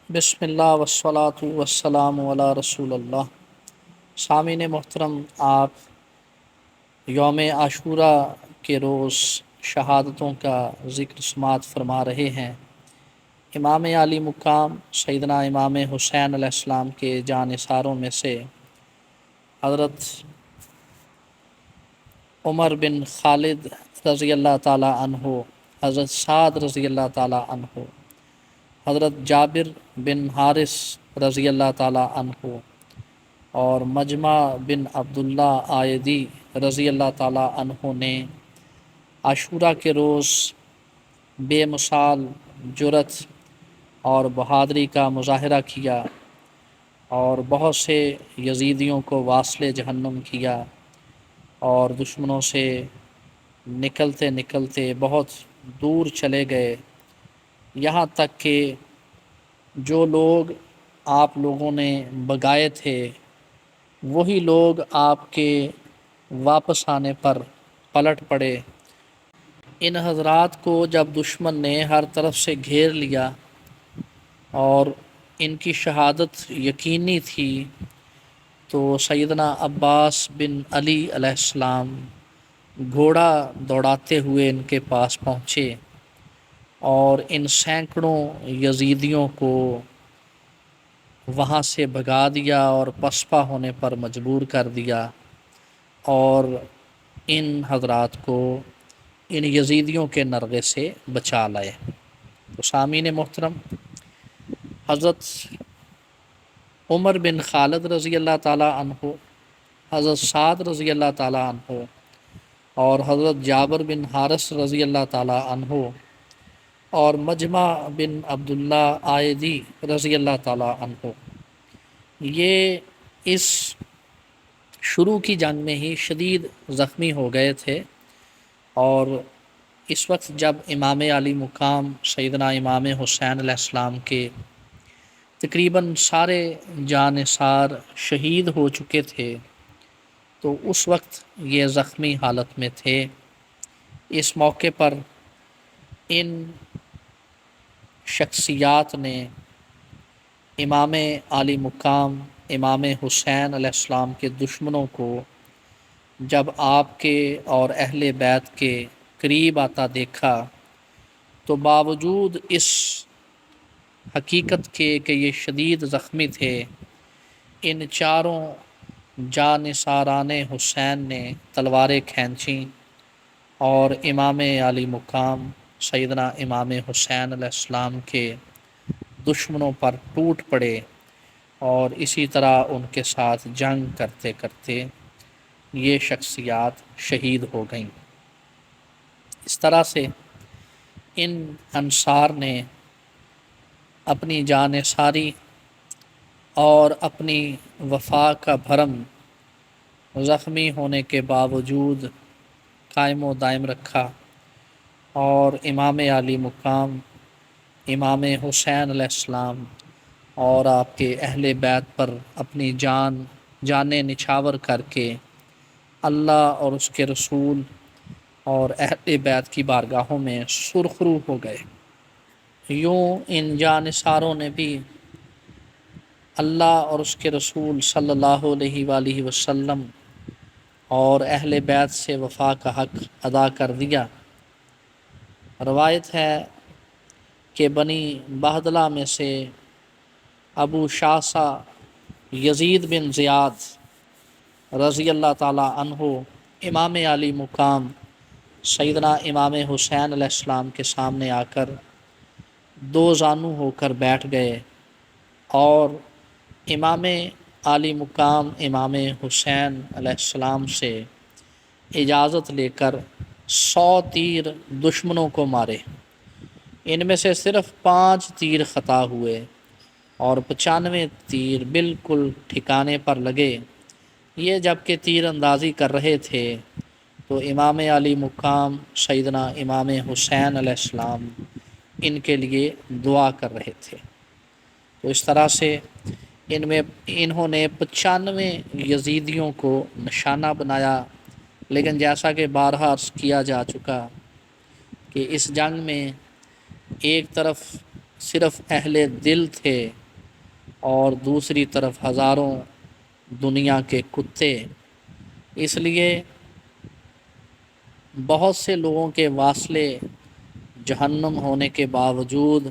بسم اللہ والصلاة والسلام علی رسول اللہ۔ سامعین محترم، آپ یوم عاشورہ کے روز شہادتوں کا ذکر سماعت فرما رہے ہیں۔ امام عالی مقام سیدنا امام حسین علیہ السلام کے جانثاروں میں سے حضرت عمر بن خالد رضی اللہ تعالی عنہ، حضرت سعد رضی اللہ تعالی عنہ، حضرت جابر بن حارث رضی اللہ تعالی عنہ اور مجمع بن عبداللہ آئدی رضی اللہ تعالی عنہ نے عاشورہ کے روز بے مثال جرأت اور بہادری کا مظاہرہ کیا اور بہت سے یزیدیوں کو واصل جہنم کیا اور دشمنوں سے نکلتے نکلتے بہت دور چلے گئے، یہاں تک کہ جو لوگ آپ لوگوں نے بگائے تھے وہی لوگ آپ کے واپس آنے پر پلٹ پڑے۔ ان حضرات کو جب دشمن نے ہر طرف سے گھیر لیا اور ان کی شہادت یقینی تھی تو سیدنا عباس بن علی علیہ السلام گھوڑا دوڑاتے ہوئے ان کے پاس پہنچے اور ان سینکڑوں یزیدیوں کو وہاں سے بھگا دیا اور پسپا ہونے پر مجبور کر دیا اور ان حضرات کو ان یزیدیوں کے نرغے سے بچا لائے۔ تو سامعین محترم، حضرت عمر بن خالد رضی اللہ تعالی عنہ، حضرت سعد رضی اللہ تعالی عنہ اور حضرت جابر بن حارث رضی اللہ تعالی عنہ اور مجمع بن عبداللہ آئدی رضی اللہ تعالی عنہ، یہ اس شروع کی جنگ میں ہی شدید زخمی ہو گئے تھے اور اس وقت جب امام علی مقام سیدنا امام حسین علیہ السلام کے تقریباً سارے جانثار شہید ہو چکے تھے تو اس وقت یہ زخمی حالت میں تھے۔ اس موقع پر ان شخصیات نے امام علی مقام امام حسین علیہ السلام کے دشمنوں کو جب آپ کے اور اہل بیت کے قریب آتا دیکھا تو باوجود اس حقیقت کے کہ یہ شدید زخمی تھے، ان چاروں جانثاران حسین نے تلواریں کھینچیں اور امام علی مقام سیدنا امام حسین علیہ السلام کے دشمنوں پر ٹوٹ پڑے اور اسی طرح ان کے ساتھ جنگ کرتے کرتے یہ شخصیات شہید ہو گئیں۔ اس طرح سے ان انصار نے اپنی جان ساری اور اپنی وفا کا بھرم زخمی ہونے کے باوجود قائم و دائم رکھا اور امام علی مقام امام حسین علیہ السلام اور آپ کے اہل بیت پر اپنی جانیں نچھاور کر کے اللہ اور اس کے رسول اور اہل بیت کی بارگاہوں میں سرخرو ہو گئے۔ یوں ان جانثاروں نے بھی اللہ اور اس کے رسول صلی اللہ علیہ وآلہ وسلم اور اہل بیت سے وفا کا حق ادا کر دیا۔ روایت ہے کہ بنی بہدلہ میں سے ابو شاسا یزید بن زیاد رضی اللہ تعالی عنہ امام علی مقام سیدنا امام حسین علیہ السلام کے سامنے آ کر دو زانو ہو کر بیٹھ گئے اور امام علی مقام امام حسین علیہ السلام سے اجازت لے کر 100 تیر دشمنوں کو مارے۔ ان میں سے صرف 5 تیر خطا ہوئے اور 95 تیر بالکل ٹھکانے پر لگے۔ یہ جب کہ تیر اندازی کر رہے تھے تو امام علی مقام سیدنا امام حسین علیہ السلام ان کے لیے دعا کر رہے تھے۔ تو اس طرح سے انہوں نے 95 یزیدیوں کو نشانہ بنایا، لیکن جیسا کہ بارہا عرض کیا جا چکا کہ اس جنگ میں ایک طرف صرف اہل دل تھے اور دوسری طرف ہزاروں دنیا کے کتے۔ اس لیے بہت سے لوگوں کے واصلے جہنم ہونے کے باوجود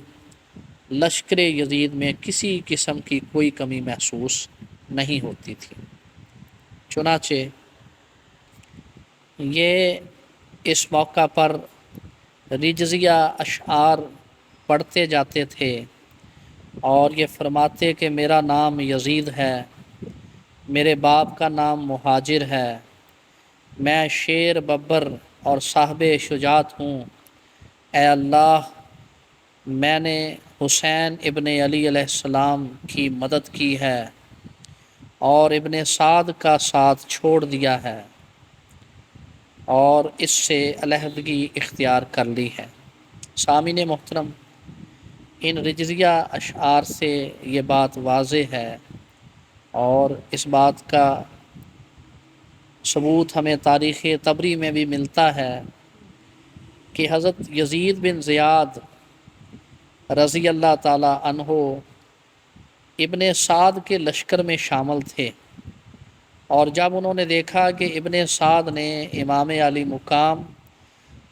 لشکر یزید میں کسی قسم کی کوئی کمی محسوس نہیں ہوتی تھی۔ چنانچہ یہ اس موقع پر رجزیہ اشعار پڑھتے جاتے تھے اور یہ فرماتے کہ میرا نام یزید ہے، میرے باپ کا نام مہاجر ہے، میں شیر ببر اور صاحب شجاعت ہوں، اے اللہ میں نے حسین ابن علی علیہ السلام کی مدد کی ہے اور ابن سعد کا ساتھ چھوڑ دیا ہے اور اس سے علیحدگی اختیار کر لی ہے۔ سامعین محترم، ان رجزیہ اشعار سے یہ بات واضح ہے اور اس بات کا ثبوت ہمیں تاریخ طبری میں بھی ملتا ہے کہ حضرت یزید بن زیاد رضی اللہ تعالی عنہ ابن سعد کے لشکر میں شامل تھے، اور جب انہوں نے دیکھا کہ ابن سعد نے امام علی مقام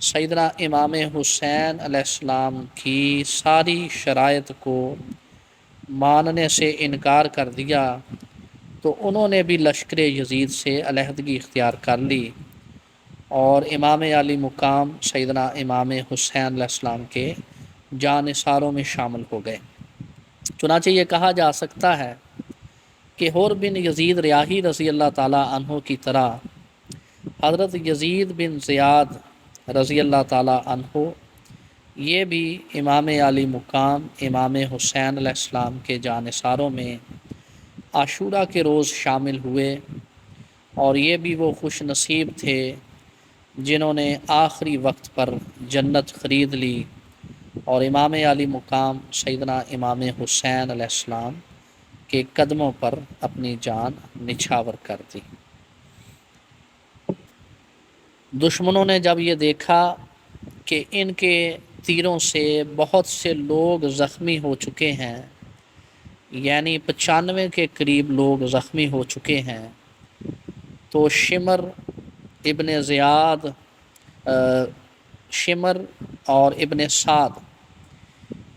سیدنا امام حسین علیہ السلام کی ساری شرائط کو ماننے سے انکار کر دیا، تو انہوں نے بھی لشکر یزید سے علیحدگی اختیار کر لی اور امام علی مقام سیدنا امام حسین علیہ السلام کے جانثاروں میں شامل ہو گئے۔ چنانچہ یہ کہا جا سکتا ہے کہ حر بن یزید ریاحی رضی اللہ تعالی عنہ کی طرح حضرت یزید بن زیاد رضی اللہ تعالی عنہ یہ بھی امام علی مقام امام حسین علیہ السلام کے جانثاروں میں عاشورہ کے روز شامل ہوئے، اور یہ بھی وہ خوش نصیب تھے جنہوں نے آخری وقت پر جنت خرید لی اور امام علی مقام سیدنا امام حسین علیہ السلام کے قدموں پر اپنی جان نچھاور کر دی۔ دشمنوں نے جب یہ دیکھا کہ ان کے تیروں سے بہت سے لوگ زخمی ہو چکے ہیں، یعنی 95 کے قریب لوگ زخمی ہو چکے ہیں، تو شمر ابن زیاد شمر اور ابن سعد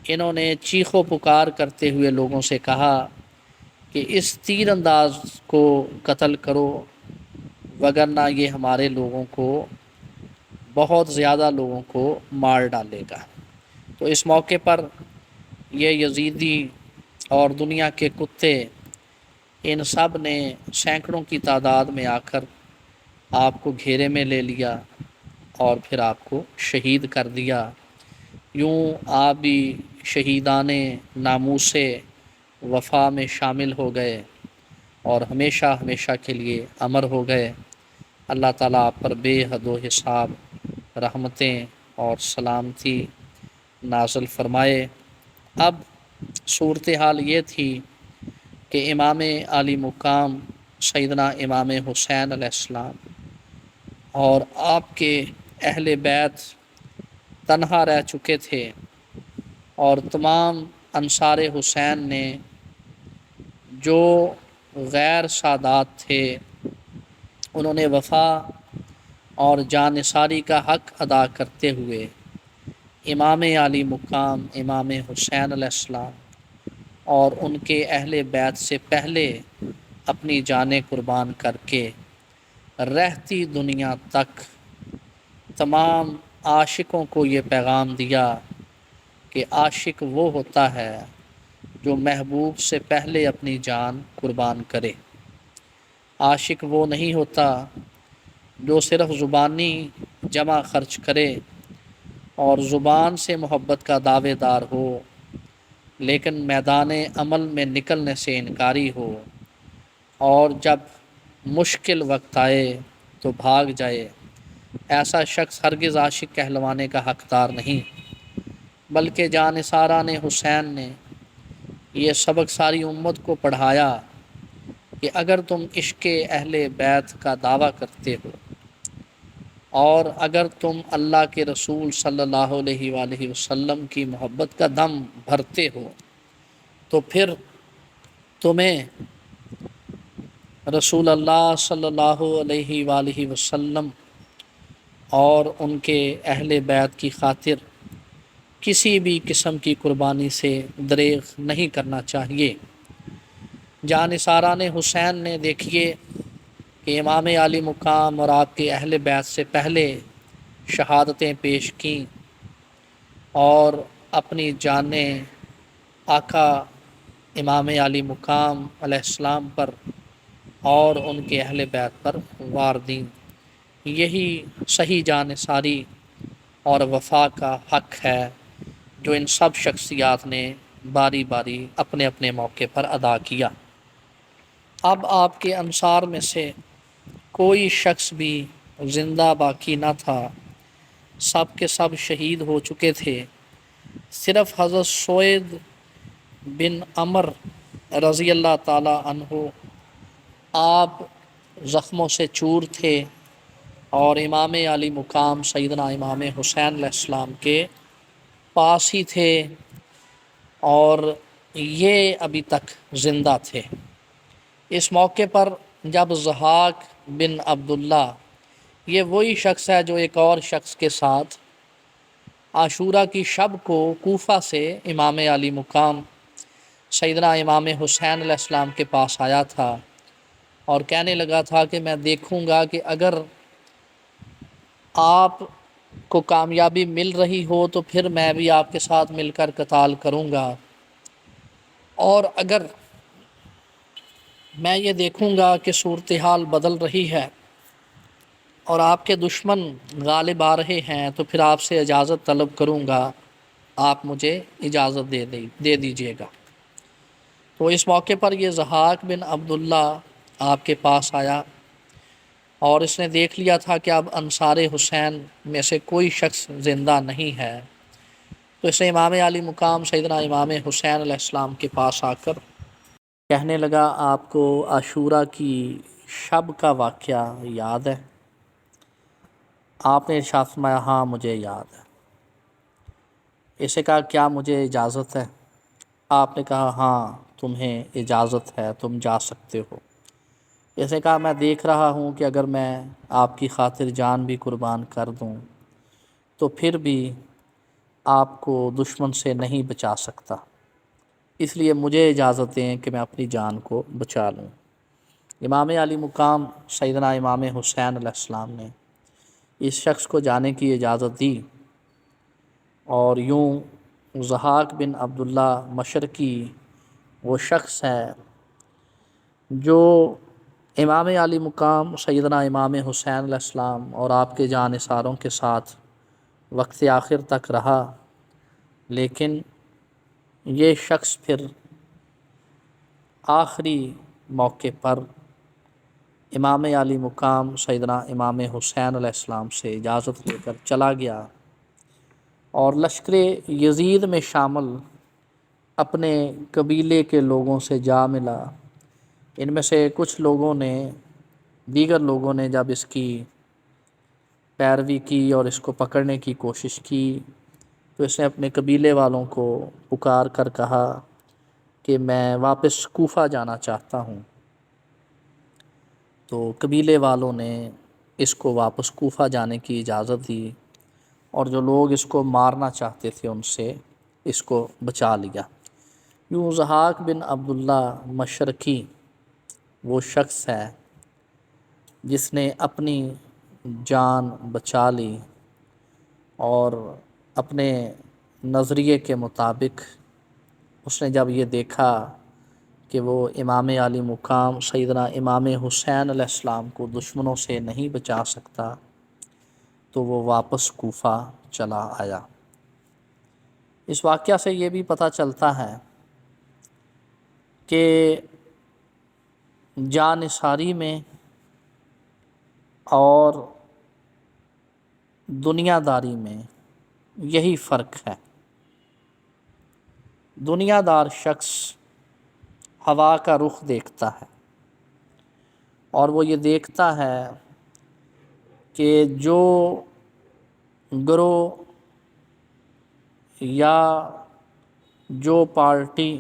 انہوں نے چیخ و پکار کرتے ہوئے لوگوں سے کہا کہ اس تیر انداز کو قتل کرو، وگرنہ یہ ہمارے لوگوں کو بہت زیادہ لوگوں کو مار ڈالے گا۔ تو اس موقع پر یہ یزیدی اور دنیا کے کتے ان سب نے سینکڑوں کی تعداد میں آ کر آپ کو گھیرے میں لے لیا اور پھر آپ کو شہید کر دیا۔ یوں آپ بھی شہیدان ناموس وفا میں شامل ہو گئے اور ہمیشہ ہمیشہ کے لیے امر ہو گئے۔ اللہ تعالیٰ آپ پر بے حد و حساب رحمتیں اور سلامتی نازل فرمائے۔ اب صورتحال یہ تھی کہ امام علی مقام سیدنا امام حسین علیہ السلام اور آپ کے اہل بیت تنہا رہ چکے تھے، اور تمام انصار حسین نے جو غیر سادات تھے انہوں نے وفا اور جانثاری کا حق ادا کرتے ہوئے امام علی مقام امام حسین علیہ السلام اور ان کے اہل بیت سے پہلے اپنی جانیں قربان کر کے رہتی دنیا تک تمام عاشقوں کو یہ پیغام دیا کہ عاشق وہ ہوتا ہے جو محبوب سے پہلے اپنی جان قربان کرے۔ عاشق وہ نہیں ہوتا جو صرف زبانی جمع خرچ کرے اور زبان سے محبت کا دعوے دار ہو، لیکن میدان عمل میں نکلنے سے انکاری ہو، اور جب مشکل وقت آئے تو بھاگ جائے۔ ایسا شخص ہرگز عاشق کہلوانے کا حقدار نہیں، بلکہ جانثاران حسین نے یہ سبق ساری امت کو پڑھایا کہ اگر تم عشق اہل بیت کا دعویٰ کرتے ہو اور اگر تم اللہ کے رسول صلی اللہ علیہ وآلہ وسلم کی محبت کا دم بھرتے ہو، تو پھر تمہیں رسول اللہ صلی اللہ علیہ وآلہ وسلم اور ان کے اہل بیت کی خاطر کسی بھی قسم کی قربانی سے دریغ نہیں کرنا چاہیے۔ جانثاران حسین نے دیکھیے کہ امام عالی مقام اور آپ کے اہل بیت سے پہلے شہادتیں پیش کیں اور اپنی جانیں آقا امام عالی مقام علیہ السلام پر اور ان کے اہل بیت پر وار دیں۔ یہی صحیح جانثاری اور وفا کا حق ہے جو ان سب شخصیات نے باری باری اپنے اپنے موقع پر ادا کیا۔ اب آپ کے انصار میں سے کوئی شخص بھی زندہ باقی نہ تھا، سب کے سب شہید ہو چکے تھے۔ صرف حضرت سوید بن عمر رضی اللہ تعالی عنہ آپ زخموں سے چور تھے اور امام علی مقام سیدنا امام حسین علیہ السلام کے پاس ہی تھے اور یہ ابھی تک زندہ تھے۔ اس موقع پر جب ضحاک بن عبداللہ، یہ وہی شخص ہے جو ایک اور شخص کے ساتھ عاشورہ کی شب کو کوفہ سے امام علی مقام سیدنا امام حسین علیہ السلام کے پاس آیا تھا اور کہنے لگا تھا کہ میں دیکھوں گا کہ اگر آپ کو کامیابی مل رہی ہو تو پھر میں بھی آپ کے ساتھ مل کر قتال کروں گا، اور اگر میں یہ دیکھوں گا کہ صورتحال بدل رہی ہے اور آپ کے دشمن غالب آ رہے ہیں تو پھر آپ سے اجازت طلب کروں گا، آپ مجھے اجازت دے دیجیے گا۔ تو اس موقع پر یہ ضحاک بن عبداللہ آپ کے پاس آیا اور اس نے دیکھ لیا تھا کہ اب انصار حسین میں سے کوئی شخص زندہ نہیں ہے، تو اس نے امام علی مقام سیدنا امام حسین علیہ السلام کے پاس آ کر کہنے لگا، آپ کو عاشورہ کی شب کا واقعہ یاد ہے؟ آپ نے ارشاد فرمایا، ہاں مجھے یاد ہے۔ اسے کہا، کیا مجھے اجازت ہے؟ آپ نے کہا، ہاں تمہیں اجازت ہے، تم جا سکتے ہو۔ اس نے کہا، میں دیکھ رہا ہوں کہ اگر میں آپ کی خاطر جان بھی قربان کر دوں تو پھر بھی آپ کو دشمن سے نہیں بچا سکتا، اس لیے مجھے اجازت دیں کہ میں اپنی جان کو بچا لوں۔ امام علی مقام سیدنا امام حسین علیہ السلام نے اس شخص کو جانے کی اجازت دی، اور یوں ضحاک بن عبداللہ مشرقی وہ شخص ہے جو امام علی مقام سیدنا امام حسین علیہ السلام اور آپ کے جانثاروں کے ساتھ وقت آخر تک رہا، لیکن یہ شخص پھر آخری موقع پر امام علی مقام سیدنا امام حسین علیہ السلام سے اجازت لے کر چلا گیا اور لشکر یزید میں شامل اپنے قبیلے کے لوگوں سے جا ملا۔ ان میں سے کچھ لوگوں نے، دیگر لوگوں نے جب اس کی پیروی کی اور اس کو پکڑنے کی کوشش کی تو اس نے اپنے قبیلے والوں کو پکار کر کہا کہ میں واپس کوفہ جانا چاہتا ہوں۔ تو قبیلے والوں نے اس کو واپس کوفہ جانے کی اجازت دی اور جو لوگ اس کو مارنا چاہتے تھے ان سے اس کو بچا لیا۔ یوں ضحاک بن عبداللہ مشرقی وہ شخص ہے جس نے اپنی جان بچا لی اور اپنے نظریے کے مطابق اس نے جب یہ دیکھا کہ وہ امام علی مقام سیدنا امام حسین علیہ السلام کو دشمنوں سے نہیں بچا سکتا تو وہ واپس کوفہ چلا آیا۔ اس واقعہ سے یہ بھی پتہ چلتا ہے کہ جانثاری میں اور دنیا داری میں یہی فرق ہے۔ دنیا دار شخص ہوا کا رخ دیکھتا ہے اور وہ یہ دیکھتا ہے کہ جو گروہ یا جو پارٹی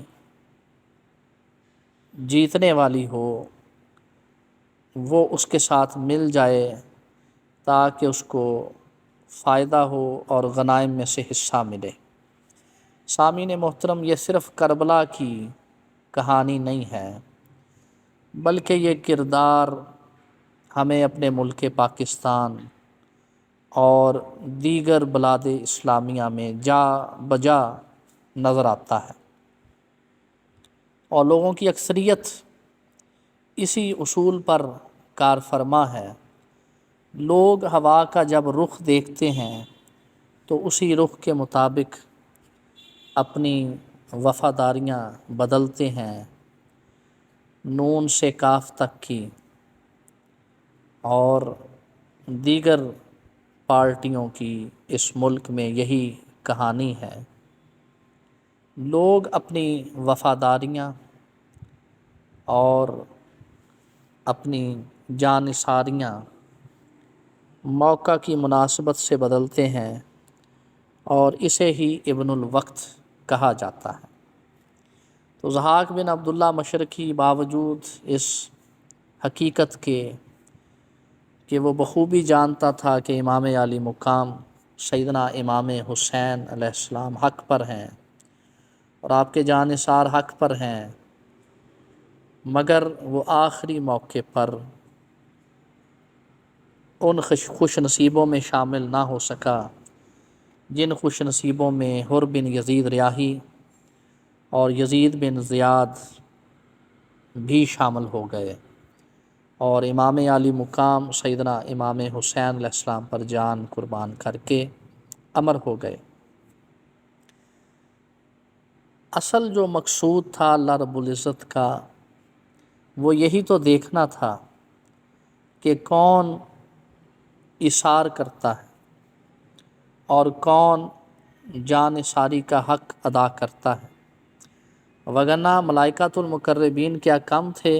جیتنے والی ہو وہ اس کے ساتھ مل جائے تاکہ اس کو فائدہ ہو اور غنائم میں سے حصہ ملے۔ سامعین محترم، یہ صرف کربلا کی کہانی نہیں ہے، بلکہ یہ کردار ہمیں اپنے ملک پاکستان اور دیگر بلاد اسلامیہ میں جا بجا نظر آتا ہے، اور لوگوں کی اکثریت اسی اصول پر کار فرما ہے۔ لوگ ہوا کا جب رخ دیکھتے ہیں تو اسی رخ کے مطابق اپنی وفاداریاں بدلتے ہیں، نون سے کاف تک کی، اور دیگر پارٹیوں کی اس ملک میں یہی کہانی ہے۔ لوگ اپنی وفاداریاں اور اپنی جانثاریاں موقع کی مناسبت سے بدلتے ہیں، اور اسے ہی ابن الوقت کہا جاتا ہے۔ تو ضحاک بن عبداللہ مشرقی باوجود اس حقیقت کے کہ وہ بخوبی جانتا تھا کہ امام عالی مقام سیدنا امام حسین علیہ السلام حق پر ہیں اور آپ کے جانثار حق پر ہیں، مگر وہ آخری موقع پر ان خوش نصیبوں میں شامل نہ ہو سکا جن خوش نصیبوں میں حر بن یزید ریاحی اور یزید بن زیاد بھی شامل ہو گئے، اور امام عالی مقام سیدنا امام حسین علیہ السلام پر جان قربان کر کے امر ہو گئے۔ اصل جو مقصود تھا اللہ رب العزت کا، وہ یہی تو دیکھنا تھا کہ کون ایثار کرتا ہے اور کون جانثاری کا حق ادا کرتا ہے، وگرنہ ملائکۃ المقربین کیا کم تھے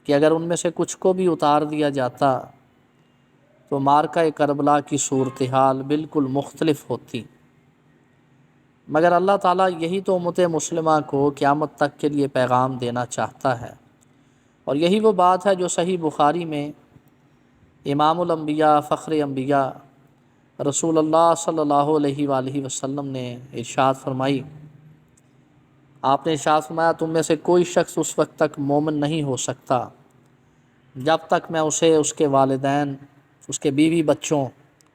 کہ اگر ان میں سے کچھ کو بھی اتار دیا جاتا تو معرکہ کربلا کی صورتحال بالکل مختلف ہوتی۔ مگر اللہ تعالیٰ یہی تو امت مسلمہ کو قیامت تک کے لیے پیغام دینا چاہتا ہے، اور یہی وہ بات ہے جو صحیح بخاری میں امام الانبیاء فخر انبیاء رسول اللہ صلی اللہ علیہ وآلہ وسلم نے ارشاد فرمائی۔ آپ نے ارشاد فرمایا، تم میں سے کوئی شخص اس وقت تک مومن نہیں ہو سکتا جب تک میں اسے اس کے والدین، اس کے بیوی بچوں،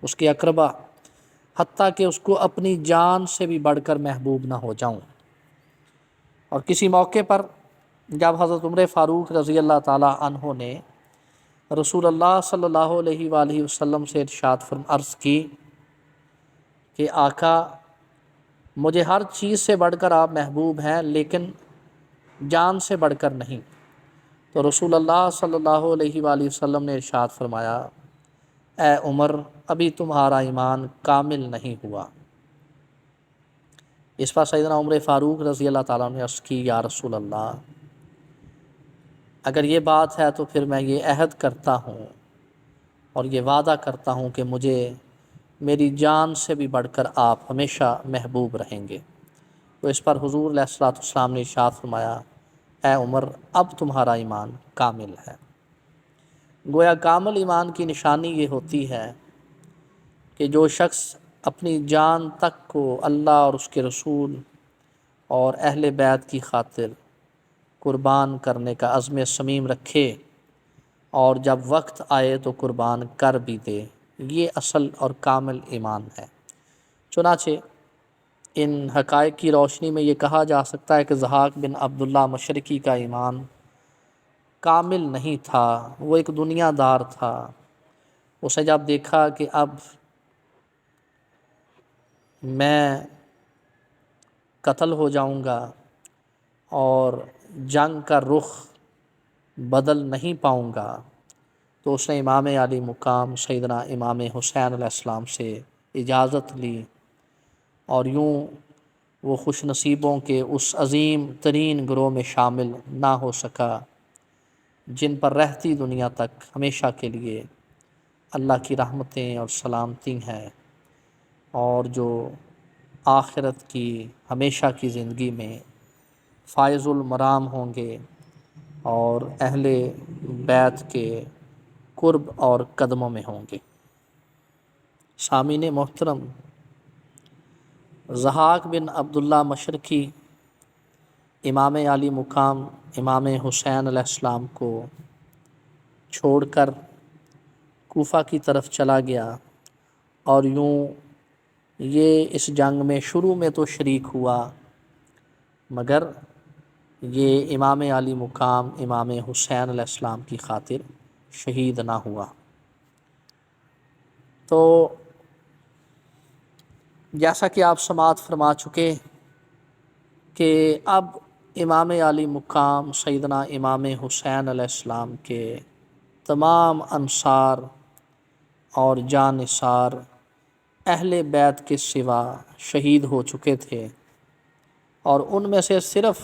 اس کے اقربا، حتیٰ کہ اس کو اپنی جان سے بھی بڑھ کر محبوب نہ ہو جاؤں۔ اور کسی موقع پر جب حضرت عمر فاروق رضی اللہ تعالیٰ عنہ نے رسول اللہ صلی اللہ علیہ وآلہ وسلم سے عرض کی کہ آقا، مجھے ہر چیز سے بڑھ کر آپ محبوب ہیں لیکن جان سے بڑھ کر نہیں، تو رسول اللہ صلی اللہ علیہ وآلہ وسلم نے ارشاد فرمایا، اے عمر، ابھی تمہارا ایمان کامل نہیں ہوا۔ اس پر سیدنا عمر فاروق رضی اللہ تعالیٰ نے عرض کی، یا رسول اللہ، اگر یہ بات ہے تو پھر میں یہ عہد کرتا ہوں اور یہ وعدہ کرتا ہوں کہ مجھے میری جان سے بھی بڑھ کر آپ ہمیشہ محبوب رہیں گے۔ تو اس پر حضور علیہ الصلوۃ والسلام نے ارشاد فرمایا، اے عمر، اب تمہارا ایمان کامل ہے۔ گویا کامل ایمان کی نشانی یہ ہوتی ہے کہ جو شخص اپنی جان تک کو اللہ اور اس کے رسول اور اہل بیت کی خاطر قربان کرنے کا عزم صمیم رکھے اور جب وقت آئے تو قربان کر بھی دے، یہ اصل اور کامل ایمان ہے۔ چنانچہ ان حقائق کی روشنی میں یہ کہا جا سکتا ہے کہ ضحاک بن عبداللہ مشرقی کا ایمان کامل نہیں تھا، وہ ایک دنیا دار تھا۔ اسے جب دیکھا کہ اب میں قتل ہو جاؤں گا اور جنگ کا رخ بدل نہیں پاؤں گا، تو اس نے امام علی مقام سیدنا امام حسین علیہ السلام سے اجازت لی، اور یوں وہ خوش نصیبوں کے اس عظیم ترین گروہ میں شامل نہ ہو سکا جن پر رہتی دنیا تک ہمیشہ کے لیے اللہ کی رحمتیں اور سلامتی ہیں، اور جو آخرت کی ہمیشہ کی زندگی میں فائز المرام ہوں گے اور اہل بیت کے قرب اور قدموں میں ہوں گے۔ سامعین محترم، ضحاک بن عبداللہ مشرقی امام علی مقام امام حسین علیہ السلام کو چھوڑ کر کوفہ کی طرف چلا گیا، اور یوں یہ اس جنگ میں شروع میں تو شریک ہوا، مگر یہ امام علی مقام امام حسین علیہ السلام کی خاطر شہید نہ ہوا۔ تو جیسا کہ آپ سماعت فرما چکے کہ اب امام علی مقام سیدنا امام حسین علیہ السلام کے تمام انصار اور جانثار اہل بیت کے سوا شہید ہو چکے تھے، اور ان میں سے صرف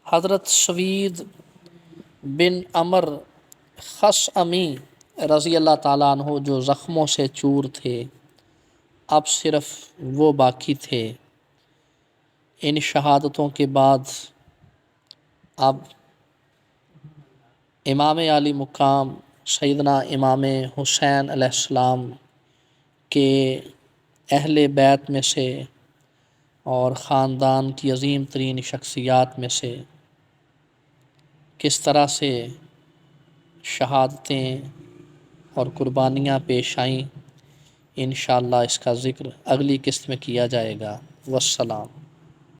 حضرت سوید بن عمر خثعمی رضی اللہ تعالیٰ عنہ جو زخموں سے چور تھے، اب صرف وہ باقی تھے۔ ان شہادتوں کے بعد اب امام علی مقام سیدنا امام حسین علیہ السلام کے اہل بیت میں سے اور خاندان کی عظیم ترین شخصیات میں سے کس طرح سے شہادتیں اور قربانیاں پیش آئیں، انشاءاللہ اس کا ذکر اگلی قسط میں کیا جائے گا۔ والسلام۔